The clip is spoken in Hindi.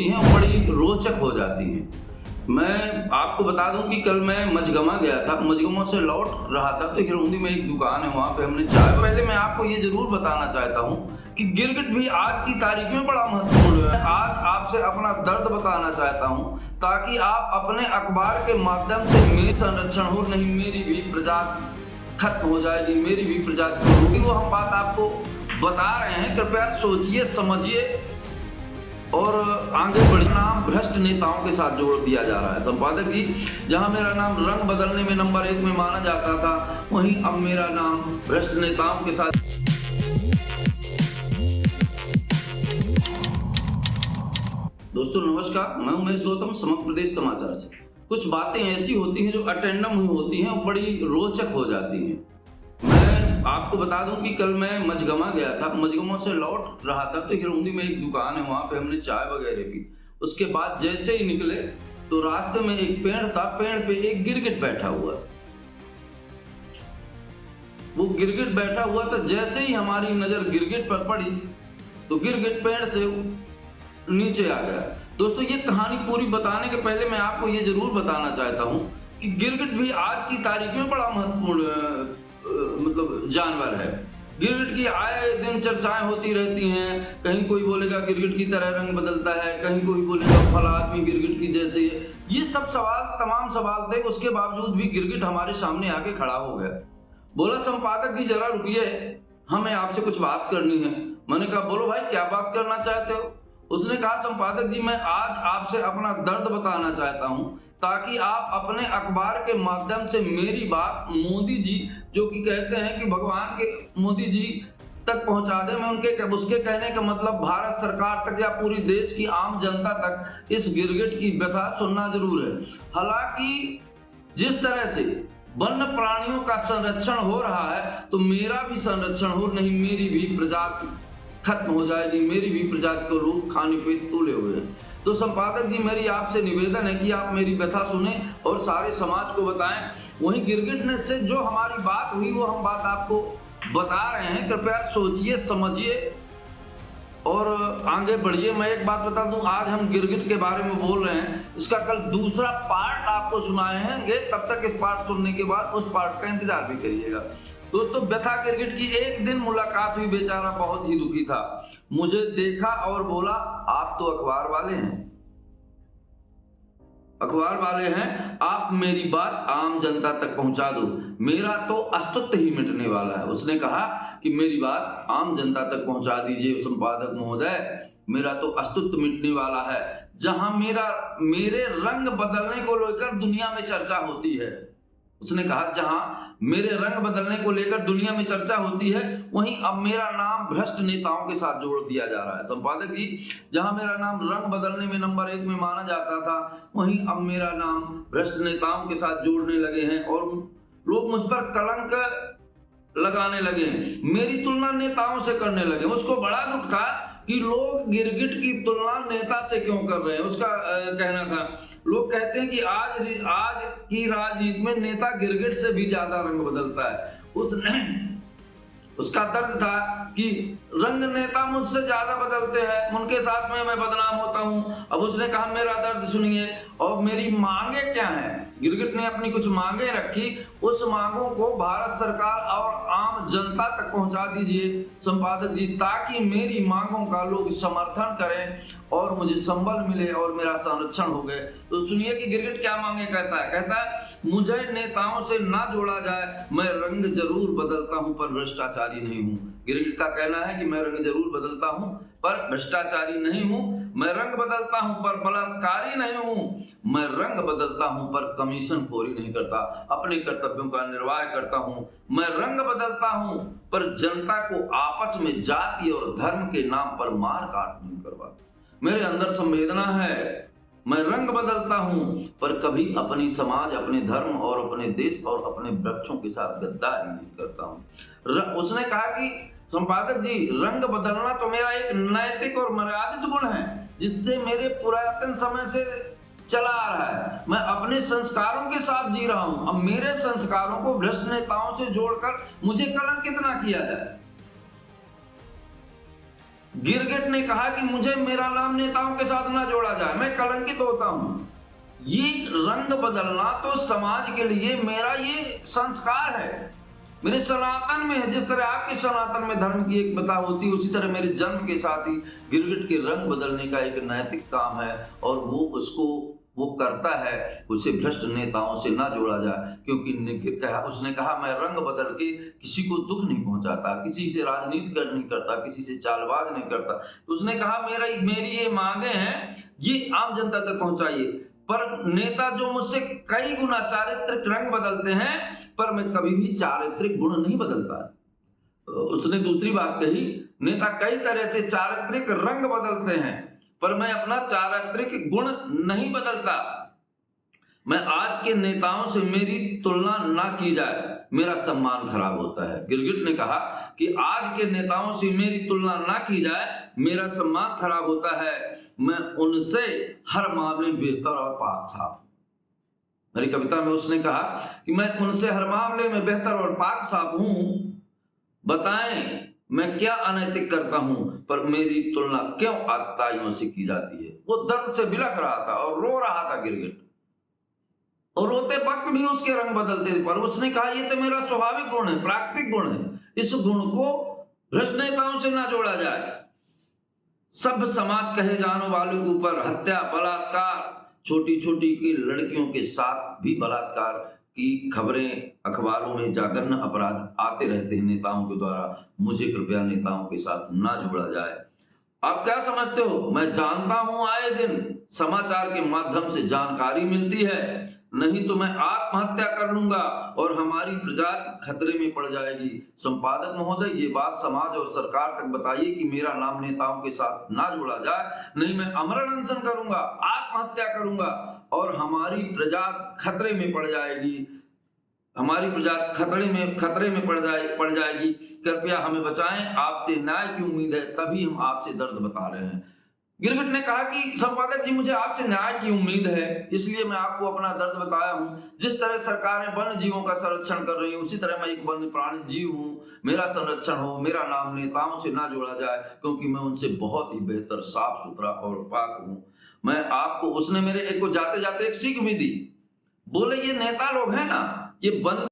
होती हैं वो बड़ी रोचक हो जाती हैं। मैं आपको बता दूं कि कल मैं मझगमा गया था, मझगमा से लौट रहा था तो हिरौंदी में एक दुकान है, वहाँ पे हमने चाय। पहले मैं आपको ये जरूर बताना चाहता हूँ कि गिरगिट भी आज की तारीख में बड़ा महत्वपूर्ण है। आज आपसे अपना दर्द बताना चाहता हूँ ताकि आप अपने अखबार के माध्यम से मेरी संरक्षण हो, नहीं मेरी भी प्रजाति खत्म हो जाएगी, मेरी भी प्रजाति होगी। वो हम बात आपको बता रहे हैं, कृपया सोचिए समझिए और आगे बढ़िए। नाम भ्रष्ट नेताओं के साथ जोड़ दिया जा रहा है। संपादक जी, जहां मेरा नाम रंग बदलने में नंबर 1 में माना जाता था, वहीं अब मेरा नाम भ्रष्ट नेताओं के साथ। दोस्तों नमस्कार, मैं उमेश गौतम, समग्र प्रदेश समाचार से। कुछ बातें ऐसी होती हैं जो अटेंडम हुई होती हैं, बड़ी रोचक हो जाती हैं। मैं आपको बता दूं कि कल मैं मझगमा गया था, मझगमा से लौट रहा था तो हिरौंदी में एक दुकान है, वहां पे हमने चाय वगैरह पी। उसके बाद जैसे ही निकले तो रास्ते में एक पेड़ था, पेड़ पे एक गिरगिट बैठा हुआ। वो गिरगिट बैठा हुआ था, जैसे ही हमारी नजर गिरगिट पर पड़ी तो गिरगिट पेड़ से नीचे आ गया। दोस्तों ये कहानी पूरी बताने के पहले मैं आपको ये जरूर बताना चाहता हूँ कि गिरगिट भी आज की तारीख में बड़ा महत्वपूर्ण जानवर है। गिरगिट की आए दिन चर्चाएं होती रहती हैं। कहीं कोई बोलेगा गिरगिट की तरह रंग बदलता है, कहीं कोई बोलेगा फला आदमी गिरगिट की जैसे है। ये सब सवाल, तमाम सवाल थे, उसके बावजूद भी गिरगिट हमारे सामने आके खड़ा हो गया। बोला संपादक जी जरा रुकिए, हमें आपसे कुछ बात करनी है। मैंने कहा बोलो भाई, क्या बात करना चाहते हो? उसने कहा संपादक जी, मैं आज आपसे अपना दर्द बताना चाहता हूं ताकि आप अपने अखबार के माध्यम से मेरी बात मोदी जी, जो कि कहते हैं कि भगवान के मोदी जी तक पहुंचा दें। मैं उसके कहने का मतलब भारत सरकार तक या पूरी देश की आम जनता तक इस गिरगिट की व्यथा सुनना जरूर है। हालांकि जिस तरह से वन्य प्राणियों का संरक्षण हो रहा है तो मेरा भी संरक्षण हो, नहीं मेरी भी प्रजाति खत्म हो जाएगी, मेरी भी प्रजाति को लोग खाने पे तुले हुए हैं। तो संपादक जी, मेरी आपसे निवेदन है कि आप मेरी व्यथा सुने और सारे समाज को बताएं। वहीं गिरगिट ने से जो हमारी बात हुई वो हम बात आपको बता रहे हैं, कृपया सोचिए समझिए और आगे बढ़िए। मैं एक बात बता दूं, आज हम गिरगिट के बारे में बोल रहे हैं, इसका कल दूसरा पार्ट आपको सुनाए हैं। तब तक इस पार्ट सुनने के बाद उस पार्ट का इंतजार भी करिएगा। दोस्तों व्यथा गिरगिट की, एक दिन मुलाकात हुई, बेचारा बहुत ही दुखी था। मुझे देखा और बोला आप तो अखबार वाले हैं, आप मेरी बात आम जनता तक पहुंचा दो, मेरा तो अस्तित्व ही मिटने वाला है। उसने कहा कि मेरी बात आम जनता तक पहुंचा दीजिए संपादक महोदय, मेरा तो अस्तित्व मिटने वाला है। जहां मेरे रंग बदलने को लेकर दुनिया में चर्चा होती है, उसने कहा जहां मेरे रंग बदलने को लेकर दुनिया में चर्चा होती है, वहीं अब मेरा नाम भ्रष्ट नेताओं के साथ जोड़ दिया जा रहा है। संपादक जी, जहां मेरा नाम रंग बदलने में नंबर 1 में माना जाता था, वहीं अब मेरा नाम भ्रष्ट नेताओं के साथ जोड़ने लगे हैं और लोग मुझ पर कलंक लगाने लगे हैं, मेरी तुलना नेताओं से करने लगे। उसको बड़ा दुख था कि लोग गिरगिट की तुलना नेता से क्यों कर रहे हैं। उसका कहना था, लोग कहते हैं कि आज की राजनीति में नेता गिरगिट से भी ज्यादा रंग बदलता है। उसका दर्द था कि रंग नेता मुझसे ज्यादा बदलते हैं, उनके साथ में मैं बदनाम होता हूं। अब उसने कहा मेरा दर्द सुनिए और मेरी मांगे क्या है। गिरगिट ने अपनी कुछ मांगे रखी, उस मांगों को भारत सरकार और आम जनता तक पहुंचा दीजिए संपादक जी, ताकि मेरी मांगों का लोग समर्थन करें और मुझे संबल मिले और मेरा संरक्षण हो गए। तो सुनिए कि गिरगिट क्या मांगे कहता है, मुझे नेताओं से ना जोड़ा जाए, मैं रंग जरूर बदलता हूं पर भ्रष्टाचारी नहीं हूं। गिरगिट का कहना है कि मैं रंग जरूर बदलता हूं पर भ्रष्टाचारी नहीं हूं, मैं रंग बदलता हूं पर बलात्कारी नहीं हूं, मैं रंग बदलता हूं पर कमीशन खोरी नहीं करता, अपने कर्तव्यों का निर्वाह करता हूं, मैं रंग बदलता हूं पर जनता को आपस में जाति और धर्म के नाम पर मार काट नहीं करवाता, मेरे अंदर संवेदना है, मैं रंग बदलता हूं पर कभी अपनी समाज, अपने धर्म और अपने देश और अपने वृक्षों के साथ गद्दारी नहीं करता हूं। उसने कहा कि संपादक जी, रंग बदलना तो मेरा एक नैतिक और मर्यादित गुण है, जिससे मेरे पुरातन समय से चला आ रहा है। मैं अपने संस्कारों के साथ जी रहा हूं। अब मेरे संस्कारों को भ्रष्ट नेताओं से जोड़कर मुझे कलंकित ना किया जाए। गिरगिट ने कहा कि मुझे मेरा नाम नेताओं के साथ ना जोड़ा जाए, मैं कलंकित होता हूं। ये रंग बदलना तो समाज के लिए मेरा ये संस्कार है, मेरे सनातन में है। जिस तरह आपके सनातन में धर्म की एक प्रथा होती है, उसी तरह मेरे जन्म के साथ ही गिरगिट के रंग बदलने का एक नैतिक काम है, और वो करता है। उसे भ्रष्ट नेताओं से ना जोड़ा जाए, क्योंकि उसने कहा मैं रंग बदल के किसी को दुख नहीं पहुंचाता, किसी से राजनीति नहीं करता, किसी से चालबाज नहीं करता। तो उसने कहा मेरी ये मांगे हैं, ये आम जनता तक पहुंचाइए। पर नेता जो मुझसे कई गुना चारित्रिक रंग बदलते हैं, पर मैं कभी भी चारित्रिक गुण नहीं बदलता। उसने दूसरी बात कही, नेता कई तरह से चारित्रिक रंग बदलते हैं, पर मैं अपना चारित्रिक गुण नहीं बदलता। मैं आज के नेताओं से मेरी तुलना ना की जाए, मेरा सम्मान खराब होता है। गिरगिट ने कहा कि आज के नेताओं से मेरी तुलना ना की जाए, मेरा सम्मान खराब होता है। मैं उनसे हर मामले में बेहतर और पाक साफ। मेरी कविता में उसने कहा कि मैं उनसे हर मामले में बेहतर और पाक साफ हूं। बताएं मैं क्या अनैतिक करता हूं, पर मेरी तुलना क्यों आतताइयों से की जाती है। वो दर्द से बिलख रहा था और रो रहा था गिरगिट, और रोते वक्त भी उसके रंग बदलते थे। पर उसने कहा ये तो मेरा स्वाभाविक गुण है, प्राकृतिक गुण है, इस गुण को भ्रष्ट नेताओं से ना जोड़ा जाए। सब समाज कहे जाने वालों के ऊपर हत्या, बलात्कार, छोटी छोटी की लड़कियों के साथ भी बलात्कार की खबरें अखबारों में जघन्य अपराध आते रहते हैं नेताओं के द्वारा। मुझे कृपया नेताओं के साथ ना जोड़ा जाए। आप क्या समझते हो? मैं जानता हूं आए दिन समाचार के माध्यम से जानकारी मिलती है, नहीं तो मैं आत्महत्या कर लूंगा और हमारी प्रजाति खतरे में पड़ जाएगी। संपादक महोदय, ये बात समाज और सरकार तक बताइए कि मेरा नाम नेताओं के साथ ना जोड़ा जाए, नहीं मैं अमरण अनशन करूंगा, आत्महत्या करूंगा और हमारी प्रजा खतरे में पड़ जाएगी, हमारी प्रजा खतरे में पड़ जाएगी। कृपया हमें बचाएं, आपसे न्याय की उम्मीद है, तभी हम आपसे दर्द बता रहे हैं। गिरगिट ने कहा कि संपादक जी, मुझे आपसे न्याय की उम्मीद है, इसलिए मैं आपको अपना दर्द बताया हूं। जिस तरह सरकारें वन्य जीवों का संरक्षण कर रही है, उसी तरह मैं एक वन्य प्राणी जीव हूं। मेरा संरक्षण हो, मेरा नाम नेताओं से ना जोड़ा जाए, क्योंकि मैं उनसे बहुत ही बेहतर, साफ सुथरा और पाक हूं। मैं आपको, उसने मेरे एक को जाते जाते एक सीख भी दी। बोले ये नेता लोग हैं ना, ये बंद